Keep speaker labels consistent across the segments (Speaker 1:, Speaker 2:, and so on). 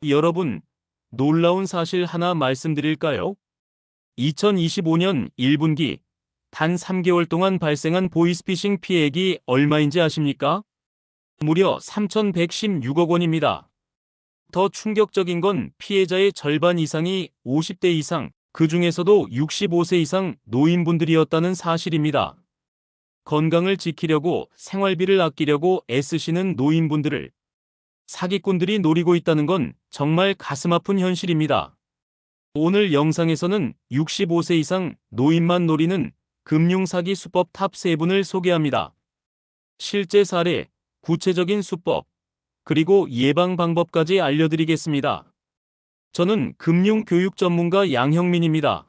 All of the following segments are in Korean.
Speaker 1: 여러분, 놀라운 사실 하나 말씀드릴까요? 2025년 1분기 단 3개월 동안 발생한 보이스피싱 피해액이 얼마인지 아십니까? 무려 3,116억 원입니다. 더 충격적인 건 피해자의 절반 이상이 50대 이상, 그 중에서도 65세 이상 노인분들이었다는 사실입니다. 건강을 지키려고 생활비를 아끼려고 애쓰시는 노인분들을 사기꾼들이 노리고 있다는 건 정말 가슴 아픈 현실입니다. 오늘 영상에서는 65세 이상 노인만 노리는 금융사기 수법 탑 3분을 소개합니다. 실제 사례, 구체적인 수법, 그리고 예방 방법까지 알려드리겠습니다. 저는 금융교육 전문가 양형민입니다.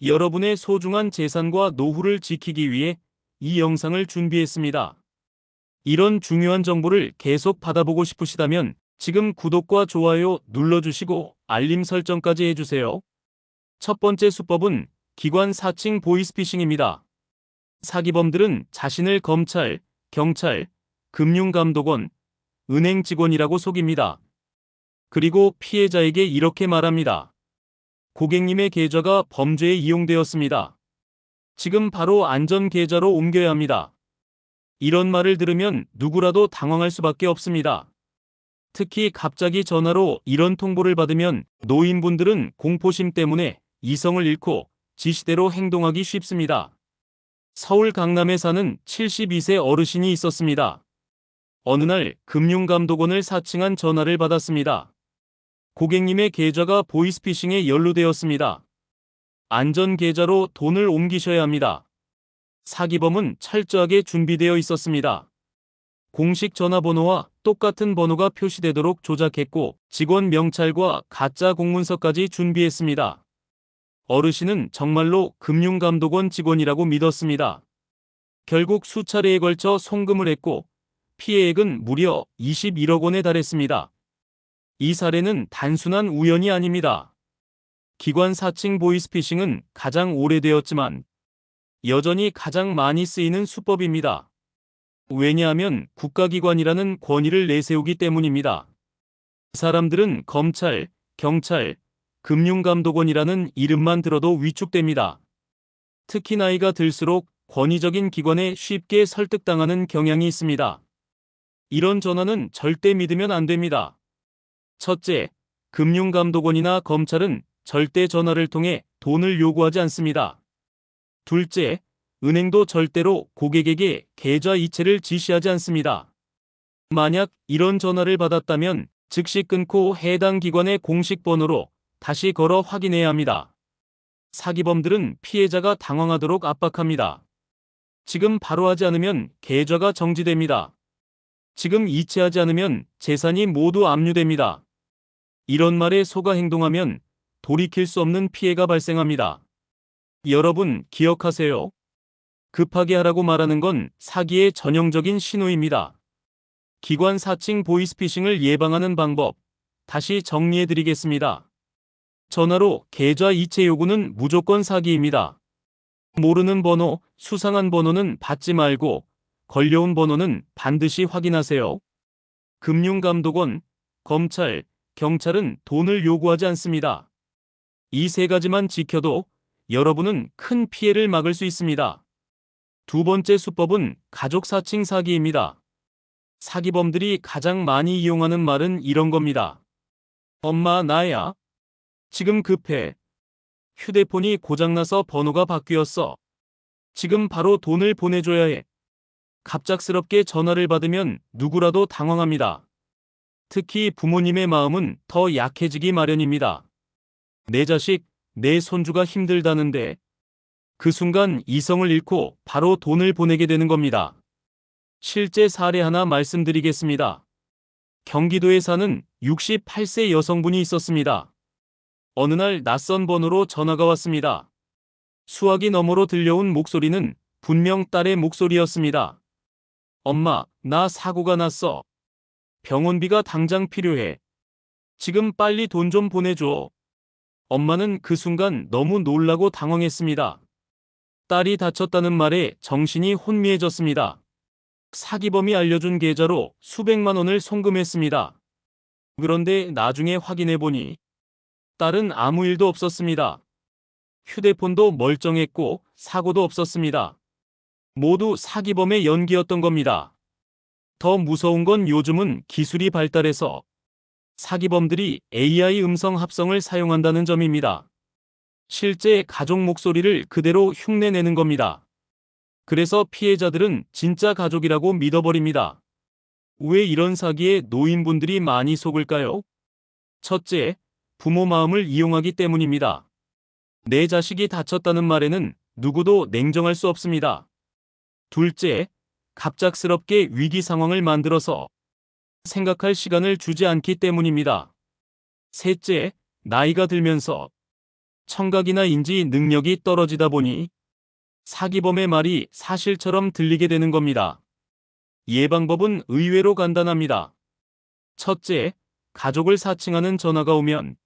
Speaker 1: 여러분의 소중한 재산과 노후를 지키기 위해 이 영상을 준비했습니다. 이런 중요한 정보를 계속 받아보고 싶으시다면 지금 구독과 좋아요 눌러주시고 알림 설정까지 해주세요. 첫 번째 수법은 기관 사칭 보이스피싱입니다. 사기범들은 자신을 검찰, 경찰, 금융감독원, 은행 직원이라고 속입니다. 그리고 피해자에게 이렇게 말합니다. 고객님의 계좌가 범죄에 이용되었습니다. 지금 바로 안전 계좌로 옮겨야 합니다. 이런 말을 들으면 누구라도 당황할 수밖에 없습니다. 특히 갑자기 전화로 이런 통보를 받으면 노인분들은 공포심 때문에 이성을 잃고 지시대로 행동하기 쉽습니다. 서울 강남에 사는 72세 어르신이 있었습니다. 어느 날 금융감독원을 사칭한 전화를 받았습니다. 고객님의 계좌가 보이스피싱에 연루되었습니다. 안전 계좌로 돈을 옮기셔야 합니다. 사기범은 철저하게 준비되어 있었습니다. 공식 전화번호와 똑같은 번호가 표시되도록 조작했고 직원 명찰과 가짜 공문서까지 준비했습니다. 어르신은 정말로 금융감독원 직원이라고 믿었습니다. 결국 수차례에 걸쳐 송금을 했고 피해액은 무려 21억 원에 달했습니다. 이 사례는 단순한 우연이 아닙니다. 기관 사칭 보이스피싱은 가장 오래되었지만 여전히 가장 많이 쓰이는 수법입니다. 왜냐하면 국가기관이라는 권위를 내세우기 때문입니다. 사람들은 검찰, 경찰, 금융감독원이라는 이름만 들어도 위축됩니다. 특히 나이가 들수록 권위적인 기관에 쉽게 설득당하는 경향이 있습니다. 이런 전화는 절대 믿으면 안 됩니다. 첫째, 금융감독원이나 검찰은 절대 전화를 통해 돈을 요구하지 않습니다. 둘째, 은행도 절대로 고객에게 계좌 이체를 지시하지 않습니다. 만약 이런 전화를 받았다면 즉시 끊고 해당 기관의 공식 번호로 다시 걸어 확인해야 합니다. 사기범들은 피해자가 당황하도록 압박합니다. 지금 바로 하지 않으면 계좌가 정지됩니다. 지금 이체하지 않으면 재산이 모두 압류됩니다. 이런 말에 속아 행동하면 돌이킬 수 없는 피해가 발생합니다. 여러분 기억하세요. 급하게 하라고 말하는 건 사기의 전형적인 신호입니다. 기관 사칭 보이스피싱을 예방하는 방법 다시 정리해 드리겠습니다. 전화로 계좌 이체 요구는 무조건 사기입니다. 모르는 번호, 수상한 번호는 받지 말고 걸려온 번호는 반드시 확인하세요. 금융감독원, 검찰, 경찰은 돈을 요구하지 않습니다. 이 세 가지만 지켜도 여러분은 큰 피해를 막을 수 있습니다. 두 번째 수법은 가족 사칭 사기입니다. 사기범들이 가장 많이 이용하는 말은 이런 겁니다. 엄마, 나야. 지금 급해. 휴대폰이 고장나서 번호가 바뀌었어. 지금 바로 돈을 보내줘야 해. 갑작스럽게 전화를 받으면 누구라도 당황합니다. 특히 부모님의 마음은 더 약해지기 마련입니다. 내 자식, 내 손주가 힘들다는데 그 순간 이성을 잃고 바로 돈을 보내게 되는 겁니다. 실제 사례 하나 말씀드리겠습니다. 경기도에 사는 68세 여성분이 있었습니다. 어느 날 낯선 번호로 전화가 왔습니다. 수화기 너머로 들려온 목소리는 분명 딸의 목소리였습니다. 엄마, 나 사고가 났어. 병원비가 당장 필요해. 지금 빨리 돈 좀 보내줘. 엄마는 그 순간 너무 놀라고 당황했습니다. 딸이 다쳤다는 말에 정신이 혼미해졌습니다. 사기범이 알려준 계좌로 수백만 원을 송금했습니다. 그런데 나중에 확인해보니 딸은 아무 일도 없었습니다. 휴대폰도 멀쩡했고 사고도 없었습니다. 모두 사기범의 연기였던 겁니다. 더 무서운 건 요즘은 기술이 발달해서 사기범들이 AI 음성 합성을 사용한다는 점입니다. 실제 가족 목소리를 그대로 흉내내는 겁니다. 그래서 피해자들은 진짜 가족이라고 믿어버립니다. 왜 이런 사기에 노인분들이 많이 속을까요? 첫째, 부모 마음을 이용하기 때문입니다. 내 자식이 다쳤다는 말에는 누구도 냉정할 수 없습니다. 둘째, 갑작스럽게 위기 상황을 만들어서 생각할 시간을 주지 않기 때문입니다. 셋째, 나이가 들면서 청각이나 인지 능력이 떨어지다 보니 사기범의 말이 사실처럼 들리게 되는 겁니다. 예방법은 의외로 간단합니다. 첫째, 가족을 사칭하는 전화가 오면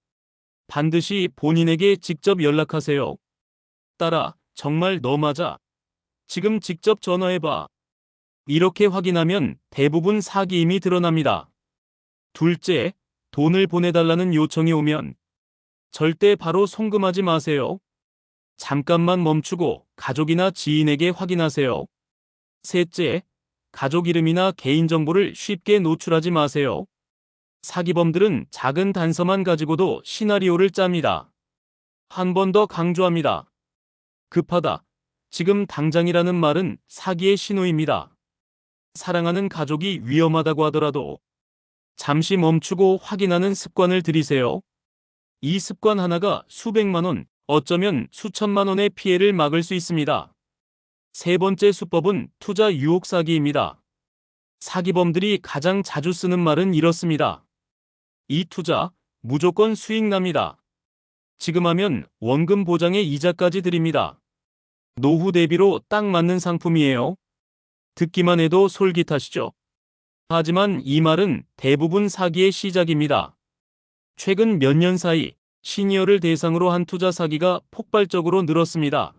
Speaker 1: 반드시 본인에게 직접 연락하세요. 딸아, 정말 너 맞아. 지금 직접 전화해봐. 이렇게 확인하면 대부분 사기임이 드러납니다. 둘째, 돈을 보내달라는 요청이 오면 절대 바로 송금하지 마세요. 잠깐만 멈추고 가족이나 지인에게 확인하세요. 셋째, 가족 이름이나 개인정보를 쉽게 노출하지 마세요. 사기범들은 작은 단서만 가지고도 시나리오를 짭니다. 한 번 더 강조합니다. 급하다. 지금 당장이라는 말은 사기의 신호입니다. 사랑하는 가족이 위험하다고 하더라도 잠시 멈추고 확인하는 습관을 들이세요. 이 습관 하나가 수백만 원, 어쩌면 수천만 원의 피해를 막을 수 있습니다. 세 번째 수법은 투자 유혹 사기입니다. 사기범들이 가장 자주 쓰는 말은 이렇습니다. 이 투자 무조건 수익 납니다. 지금 하면 원금 보장에 이자까지 드립니다. 노후 대비로 딱 맞는 상품이에요. 듣기만 해도 솔깃하시죠? 하지만 이 말은 대부분 사기의 시작입니다. 최근 몇 년 사이 시니어를 대상으로 한 투자 사기가 폭발적으로 늘었습니다.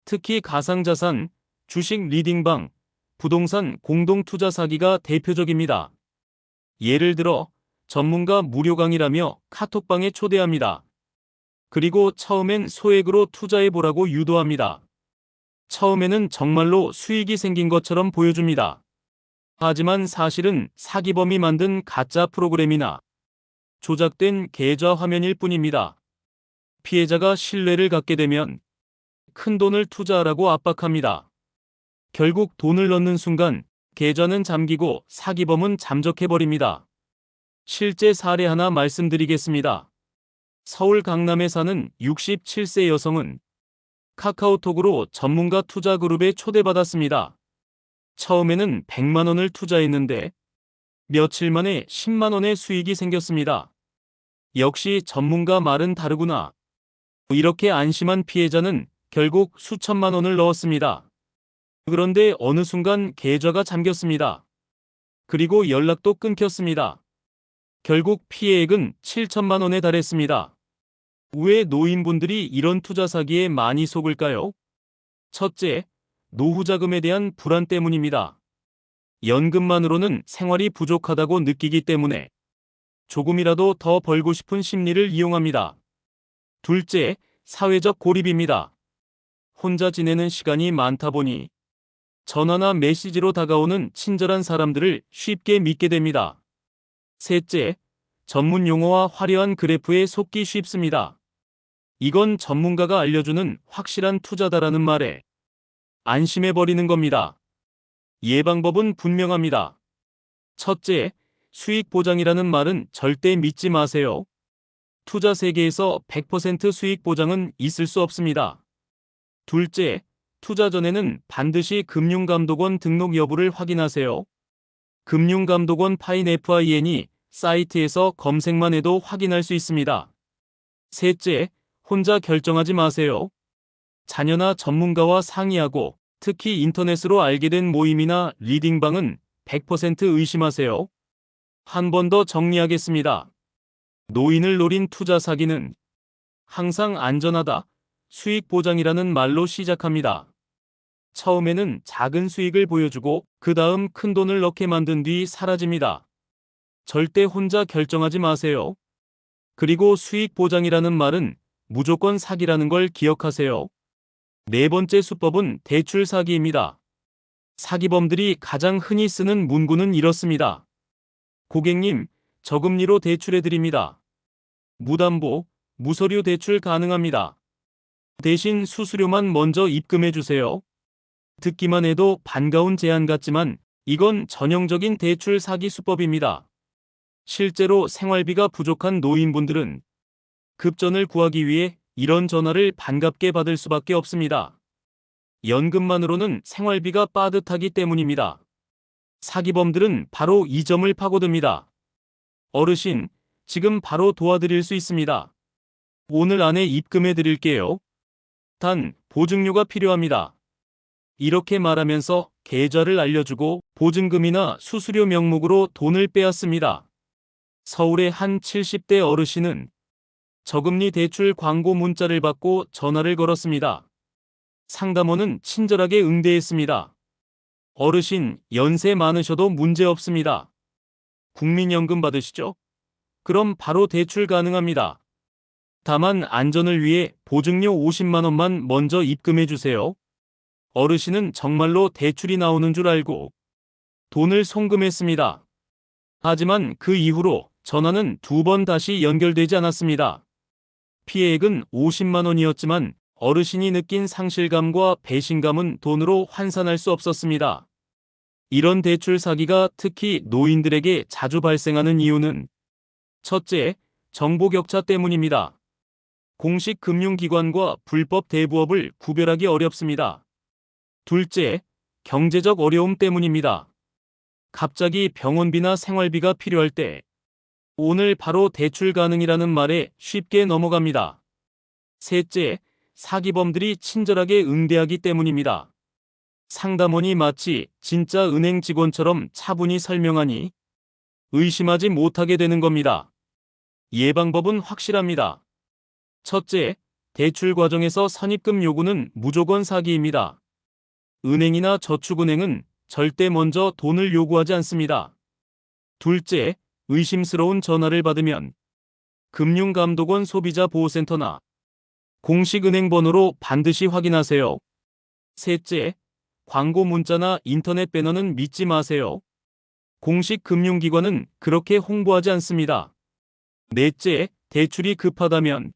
Speaker 1: 특히 가상자산, 주식 리딩방, 부동산 공동 투자 사기가 대표적입니다. 예를 들어 전문가 무료 강의라며 카톡방에 초대합니다. 그리고 처음엔 소액으로 투자해보라고 유도합니다. 처음에는 정말로 수익이 생긴 것처럼 보여줍니다. 하지만 사실은 사기범이 만든 가짜 프로그램이나 조작된 계좌 화면일 뿐입니다. 피해자가 신뢰를 갖게 되면 큰 돈을 투자하라고 압박합니다. 결국 돈을 넣는 순간 계좌는 잠기고 사기범은 잠적해버립니다. 실제 사례 하나 말씀드리겠습니다. 서울 강남에 사는 67세 여성은 카카오톡으로 전문가 투자 그룹에 초대받았습니다. 처음에는 100만 원을 투자했는데 며칠 만에 10만 원의 수익이 생겼습니다. 역시 전문가 말은 다르구나. 이렇게 안심한 피해자는 결국 수천만 원을 넣었습니다. 그런데 어느 순간 계좌가 잠겼습니다. 그리고 연락도 끊겼습니다. 결국 피해액은 7천만 원에 달했습니다. 왜 노인분들이 이런 투자 사기에 많이 속을까요? 첫째, 노후 자금에 대한 불안 때문입니다. 연금만으로는 생활이 부족하다고 느끼기 때문에 조금이라도 더 벌고 싶은 심리를 이용합니다. 둘째, 사회적 고립입니다. 혼자 지내는 시간이 많다 보니 전화나 메시지로 다가오는 친절한 사람들을 쉽게 믿게 됩니다. 셋째, 전문 용어와 화려한 그래프에 속기 쉽습니다. 이건 전문가가 알려주는 확실한 투자다라는 말에 안심해버리는 겁니다. 예방법은 분명합니다. 첫째, 수익 보장이라는 말은 절대 믿지 마세요. 투자 세계에서 100% 수익 보장은 있을 수 없습니다. 둘째, 투자 전에는 반드시 금융감독원 등록 여부를 확인하세요. 금융감독원 FIN이 사이트에서 검색만 해도 확인할 수 있습니다. 셋째, 혼자 결정하지 마세요. 자녀나 전문가와 상의하고 특히 인터넷으로 알게 된 모임이나 리딩방은 100% 의심하세요. 한 번 더 정리하겠습니다. 노인을 노린 투자 사기는 항상 안전하다, 수익 보장이라는 말로 시작합니다. 처음에는 작은 수익을 보여주고 그 다음 큰 돈을 넣게 만든 뒤 사라집니다. 절대 혼자 결정하지 마세요. 그리고 수익 보장이라는 말은 무조건 사기라는 걸 기억하세요. 네 번째 수법은 대출 사기입니다. 사기범들이 가장 흔히 쓰는 문구는 이렇습니다. 고객님, 저금리로 대출해드립니다. 무담보, 무서류 대출 가능합니다. 대신 수수료만 먼저 입금해주세요. 듣기만 해도 반가운 제안 같지만 이건 전형적인 대출 사기 수법입니다. 실제로 생활비가 부족한 노인분들은 급전을 구하기 위해 이런 전화를 반갑게 받을 수밖에 없습니다. 연금만으로는 생활비가 빠듯하기 때문입니다. 사기범들은 바로 이 점을 파고듭니다. 어르신, 지금 바로 도와드릴 수 있습니다. 오늘 안에 입금해 드릴게요. 단, 보증료가 필요합니다. 이렇게 말하면서 계좌를 알려주고 보증금이나 수수료 명목으로 돈을 빼앗습니다. 서울의 한 70대 어르신은 저금리 대출 광고 문자를 받고 전화를 걸었습니다. 상담원은 친절하게 응대했습니다. 어르신, 연세 많으셔도 문제 없습니다. 국민연금 받으시죠? 그럼 바로 대출 가능합니다. 다만 안전을 위해 보증료 50만 원만 먼저 입금해 주세요. 어르신은 정말로 대출이 나오는 줄 알고 돈을 송금했습니다. 하지만 그 이후로 전화는 2번 다시 연결되지 않았습니다. 피해액은 50만 원이었지만 어르신이 느낀 상실감과 배신감은 돈으로 환산할 수 없었습니다. 이런 대출 사기가 특히 노인들에게 자주 발생하는 이유는 첫째, 정보 격차 때문입니다. 공식 금융기관과 불법 대부업을 구별하기 어렵습니다. 둘째, 경제적 어려움 때문입니다. 갑자기 병원비나 생활비가 필요할 때 오늘 바로 대출 가능이라는 말에 쉽게 넘어갑니다. 셋째, 사기범들이 친절하게 응대하기 때문입니다. 상담원이 마치 진짜 은행 직원처럼 차분히 설명하니 의심하지 못하게 되는 겁니다. 예방법은 확실합니다. 첫째, 대출 과정에서 선입금 요구는 무조건 사기입니다. 은행이나 저축은행은 절대 먼저 돈을 요구하지 않습니다. 둘째, 의심스러운 전화를 받으면 금융감독원 소비자보호센터나 공식 은행 번호로 반드시 확인하세요. 셋째, 광고 문자나 인터넷 배너는 믿지 마세요. 공식 금융기관은 그렇게 홍보하지 않습니다. 넷째, 대출이 급하다면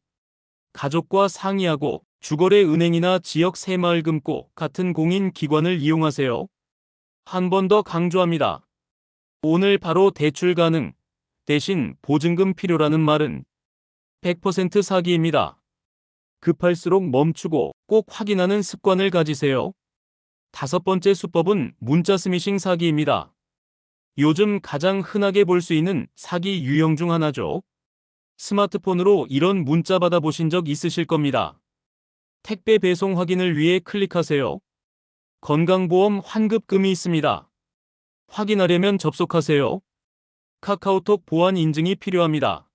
Speaker 1: 가족과 상의하고 주거래 은행이나 지역 새마을금고 같은 공인기관을 이용하세요. 한 번 더 강조합니다. 오늘 바로 대출 가능, 대신 보증금 필요라는 말은 100% 사기입니다. 급할수록 멈추고 꼭 확인하는 습관을 가지세요. 다섯 번째 수법은 문자 스미싱 사기입니다. 요즘 가장 흔하게 볼 수 있는 사기 유형 중 하나죠. 스마트폰으로 이런 문자 받아보신 적 있으실 겁니다. 택배 배송 확인을 위해 클릭하세요. 건강보험 환급금이 있습니다. 확인하려면 접속하세요. 카카오톡 보안 인증이 필요합니다.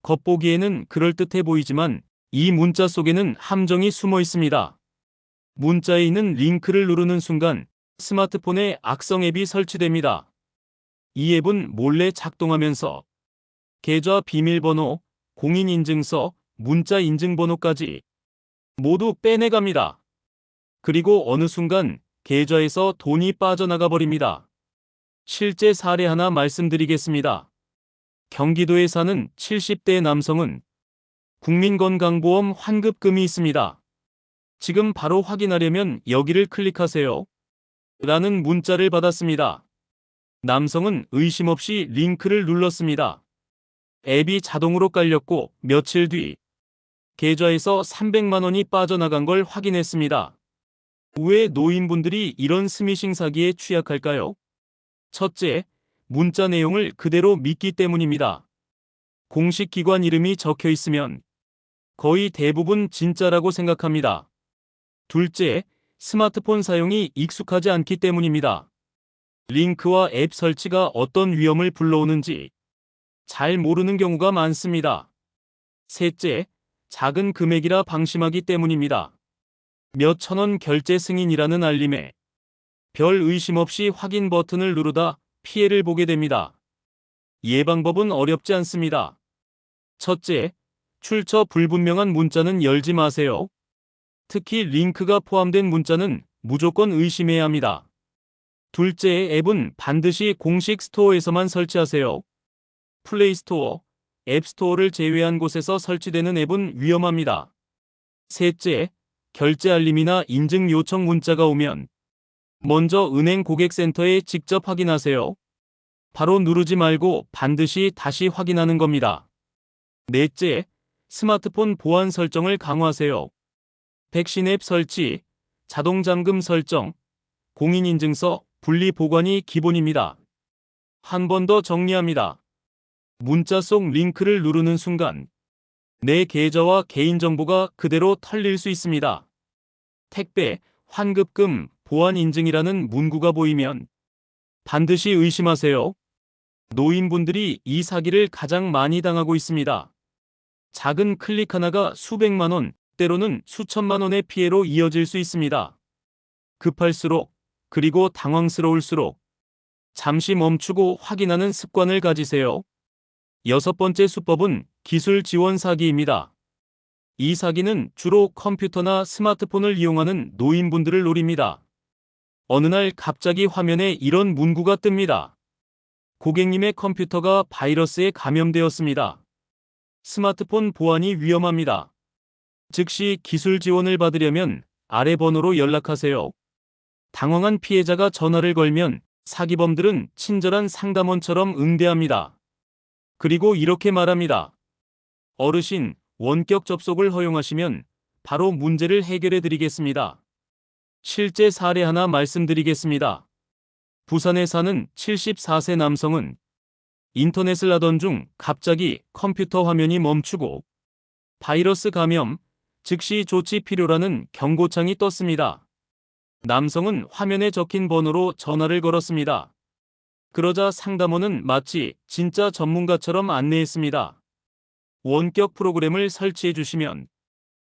Speaker 1: 겉보기에는 그럴듯해 보이지만 이 문자 속에는 함정이 숨어 있습니다. 문자에 있는 링크를 누르는 순간 스마트폰에 악성 앱이 설치됩니다. 이 앱은 몰래 작동하면서 계좌 비밀번호, 공인인증서, 문자 인증번호까지 모두 빼내갑니다. 그리고 어느 순간 계좌에서 돈이 빠져나가 버립니다. 실제 사례 하나 말씀드리겠습니다. 경기도에 사는 70대 남성은 국민건강보험 환급금이 있습니다. 지금 바로 확인하려면 여기를 클릭하세요. 라는 문자를 받았습니다. 남성은 의심 없이 링크를 눌렀습니다. 앱이 자동으로 깔렸고 며칠 뒤 계좌에서 300만 원이 빠져나간 걸 확인했습니다. 왜 노인분들이 이런 스미싱 사기에 취약할까요? 첫째, 문자 내용을 그대로 믿기 때문입니다. 공식 기관 이름이 적혀 있으면 거의 대부분 진짜라고 생각합니다. 둘째, 스마트폰 사용이 익숙하지 않기 때문입니다. 링크와 앱 설치가 어떤 위험을 불러오는지 잘 모르는 경우가 많습니다. 셋째, 작은 금액이라 방심하기 때문입니다. 몇 천원 결제 승인이라는 알림에 별 의심 없이 확인 버튼을 누르다 피해를 보게 됩니다. 예방법은 어렵지 않습니다. 첫째, 출처 불분명한 문자는 열지 마세요. 특히 링크가 포함된 문자는 무조건 의심해야 합니다. 둘째, 앱은 반드시 공식 스토어에서만 설치하세요. 플레이스토어, 앱스토어를 제외한 곳에서 설치되는 앱은 위험합니다. 셋째, 결제 알림이나 인증 요청 문자가 오면 먼저 은행 고객센터에 직접 확인하세요. 바로 누르지 말고 반드시 다시 확인하는 겁니다. 넷째, 스마트폰 보안 설정을 강화하세요. 백신 앱 설치, 자동 잠금 설정, 공인인증서 분리 보관이 기본입니다. 한 번 더 정리합니다. 문자 속 링크를 누르는 순간 내 계좌와 개인정보가 그대로 털릴 수 있습니다. 택배, 환급금, 보안 인증이라는 문구가 보이면 반드시 의심하세요. 노인분들이 이 사기를 가장 많이 당하고 있습니다. 작은 클릭 하나가 수백만 원, 때로는 수천만 원의 피해로 이어질 수 있습니다. 급할수록, 그리고 당황스러울수록 잠시 멈추고 확인하는 습관을 가지세요. 여섯 번째 수법은 기술 지원 사기입니다. 이 사기는 주로 컴퓨터나 스마트폰을 이용하는 노인분들을 노립니다. 어느 날 갑자기 화면에 이런 문구가 뜹니다. 고객님의 컴퓨터가 바이러스에 감염되었습니다. 스마트폰 보안이 위험합니다. 즉시 기술 지원을 받으려면 아래 번호로 연락하세요. 당황한 피해자가 전화를 걸면 사기범들은 친절한 상담원처럼 응대합니다. 그리고 이렇게 말합니다. 어르신, 원격 접속을 허용하시면 바로 문제를 해결해 드리겠습니다. 실제 사례 하나 말씀드리겠습니다. 부산에 사는 74세 남성은 인터넷을 하던 중 갑자기 컴퓨터 화면이 멈추고 바이러스 감염, 즉시 조치 필요라는 경고창이 떴습니다. 남성은 화면에 적힌 번호로 전화를 걸었습니다. 그러자 상담원은 마치 진짜 전문가처럼 안내했습니다. 원격 프로그램을 설치해 주시면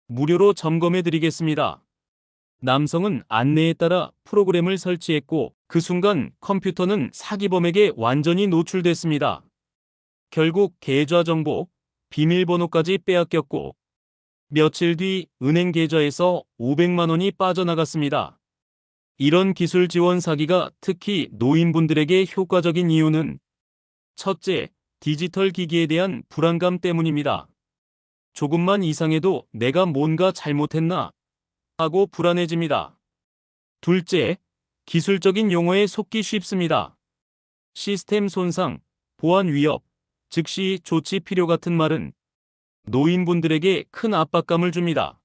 Speaker 1: 무료로 점검해 드리겠습니다. 남성은 안내에 따라 프로그램을 설치했고 그 순간 컴퓨터는 사기범에게 완전히 노출됐습니다. 결국 계좌 정보, 비밀번호까지 빼앗겼고 며칠 뒤 은행 계좌에서 500만 원이 빠져나갔습니다. 이런 기술 지원 사기가 특히 노인분들에게 효과적인 이유는 첫째, 디지털 기기에 대한 불안감 때문입니다. 조금만 이상해도 내가 뭔가 잘못했나 하고 불안해집니다. 둘째, 기술적인 용어에 속기 쉽습니다. 시스템 손상, 보안 위협, 즉시 조치 필요 같은 말은 노인분들에게 큰 압박감을 줍니다.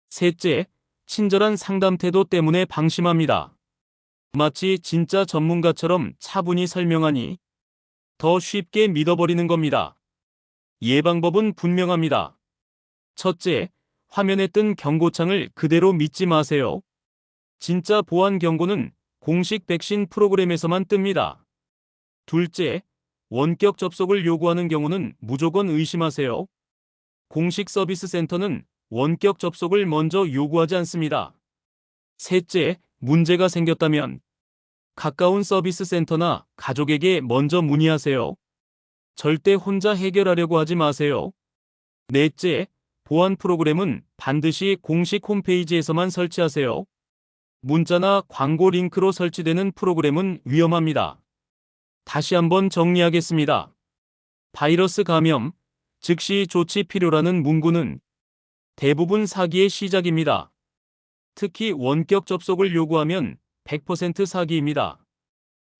Speaker 1: 셋째, 친절한 상담 태도 때문에 방심합니다. 마치 진짜 전문가처럼 차분히 설명하니 더 쉽게 믿어버리는 겁니다. 예방법은 분명합니다. 첫째, 화면에 뜬 경고창을 그대로 믿지 마세요. 진짜 보안 경고는 공식 백신 프로그램에서만 뜹니다. 둘째, 원격 접속을 요구하는 경우는 무조건 의심하세요. 공식 서비스 센터는 원격 접속을 먼저 요구하지 않습니다. 셋째, 문제가 생겼다면 가까운 서비스 센터나 가족에게 먼저 문의하세요. 절대 혼자 해결하려고 하지 마세요. 넷째, 보안 프로그램은 반드시 공식 홈페이지에서만 설치하세요. 문자나 광고 링크로 설치되는 프로그램은 위험합니다. 다시 한번 정리하겠습니다. 바이러스 감염, 즉시 조치 필요라는 문구는 대부분 사기의 시작입니다. 특히 원격 접속을 요구하면 100% 사기입니다.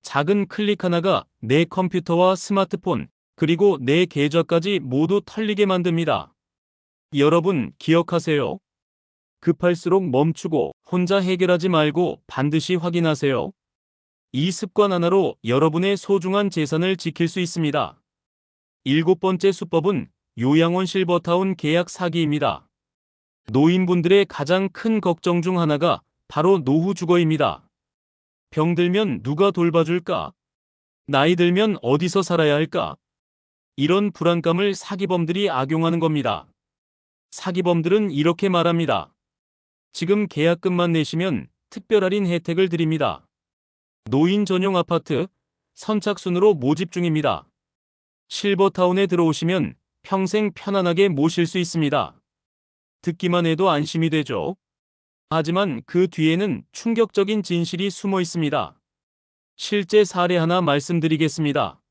Speaker 1: 작은 클릭 하나가 내 컴퓨터와 스마트폰, 그리고 내 계좌까지 모두 털리게 만듭니다. 여러분 기억하세요. 급할수록 멈추고 혼자 해결하지 말고 반드시 확인하세요. 이 습관 하나로 여러분의 소중한 재산을 지킬 수 있습니다. 일곱 번째 수법은 요양원 실버타운 계약 사기입니다. 노인분들의 가장 큰 걱정 중 하나가 바로 노후 주거입니다. 병들면 누가 돌봐줄까? 나이 들면 어디서 살아야 할까? 이런 불안감을 사기범들이 악용하는 겁니다. 사기범들은 이렇게 말합니다. 지금 계약금만 내시면 특별 할인 혜택을 드립니다. 노인 전용 아파트, 선착순으로 모집 중입니다. 실버타운에 들어오시면 평생 편안하게 모실 수 있습니다. 듣기만 해도 안심이 되죠. 하지만 그 뒤에는 충격적인 진실이 숨어 있습니다. 실제 사례 하나 말씀드리겠습니다.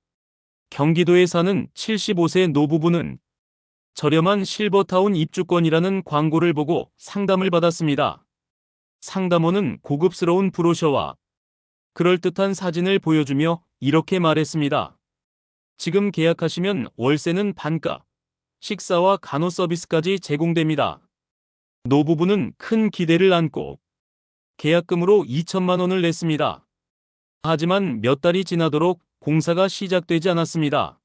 Speaker 1: 경기도에 사는 75세 노부부는 저렴한 실버타운 입주권이라는 광고를 보고 상담을 받았습니다. 상담원은 고급스러운 브로셔와 그럴듯한 사진을 보여주며 이렇게 말했습니다. 지금 계약하시면 월세는 반가, 식사와 간호 서비스까지 제공됩니다. 노부부는 큰 기대를 안고 계약금으로 2천만 원을 냈습니다. 하지만 몇 달이 지나도록 공사가 시작되지 않았습니다.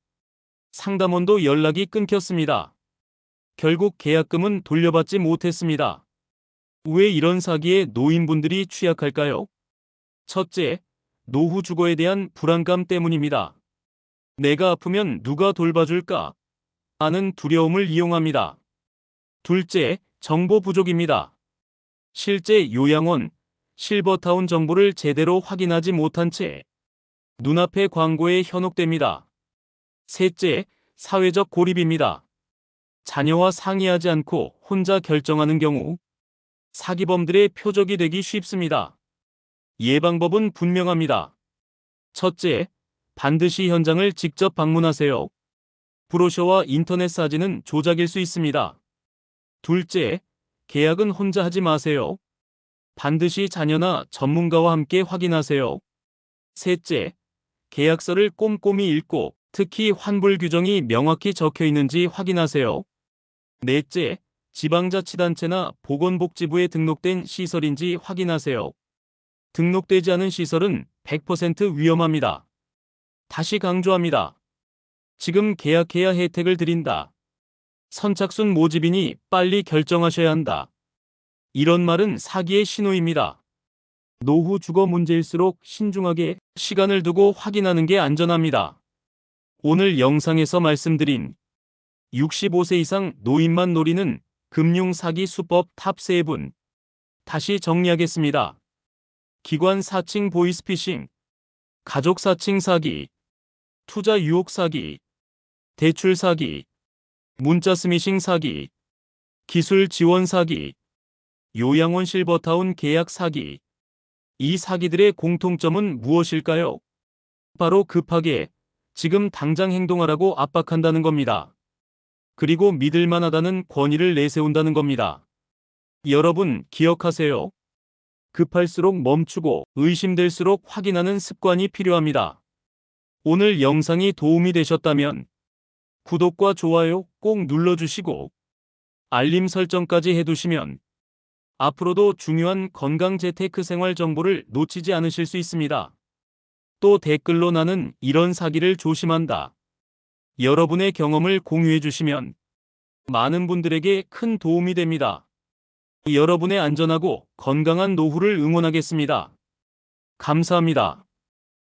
Speaker 1: 상담원도 연락이 끊겼습니다. 결국 계약금은 돌려받지 못했습니다. 왜 이런 사기에 노인분들이 취약할까요? 첫째, 노후 주거에 대한 불안감 때문입니다. 내가 아프면 누가 돌봐줄까? 하는 두려움을 이용합니다. 둘째, 정보 부족입니다. 실제 요양원, 실버타운 정보를 제대로 확인하지 못한 채 눈앞의 광고에 현혹됩니다. 셋째, 사회적 고립입니다. 자녀와 상의하지 않고 혼자 결정하는 경우 사기범들의 표적이 되기 쉽습니다. 예방법은 분명합니다. 첫째, 반드시 현장을 직접 방문하세요. 브로셔와 인터넷 사진은 조작일 수 있습니다. 둘째, 계약은 혼자 하지 마세요. 반드시 자녀나 전문가와 함께 확인하세요. 셋째, 계약서를 꼼꼼히 읽고 특히 환불 규정이 명확히 적혀 있는지 확인하세요. 넷째, 지방자치단체나 보건복지부에 등록된 시설인지 확인하세요. 등록되지 않은 시설은 100% 위험합니다. 다시 강조합니다. 지금 계약해야 혜택을 드린다. 선착순 모집이니 빨리 결정하셔야 한다. 이런 말은 사기의 신호입니다. 노후 주거 문제일수록 신중하게 시간을 두고 확인하는 게 안전합니다. 오늘 영상에서 말씀드린 65세 이상 노인만 노리는 금융 사기 수법 탑 3분. 다시 정리하겠습니다. 기관 사칭 보이스피싱, 가족 사칭 사기, 투자 유혹 사기, 대출 사기, 문자 스미싱 사기, 기술 지원 사기, 요양원 실버타운 계약 사기. 이 사기들의 공통점은 무엇일까요? 바로 급하게 지금 당장 행동하라고 압박한다는 겁니다. 그리고 믿을 만하다는 권위를 내세운다는 겁니다. 여러분 기억하세요. 급할수록 멈추고 의심될수록 확인하는 습관이 필요합니다. 오늘 영상이 도움이 되셨다면 구독과 좋아요 꼭 눌러주시고 알림 설정까지 해두시면 앞으로도 중요한 건강 재테크 생활 정보를 놓치지 않으실 수 있습니다. 또 댓글로 나는 이런 사기를 조심한다. 여러분의 경험을 공유해 주시면 많은 분들에게 큰 도움이 됩니다. 여러분의 안전하고 건강한 노후를 응원하겠습니다. 감사합니다.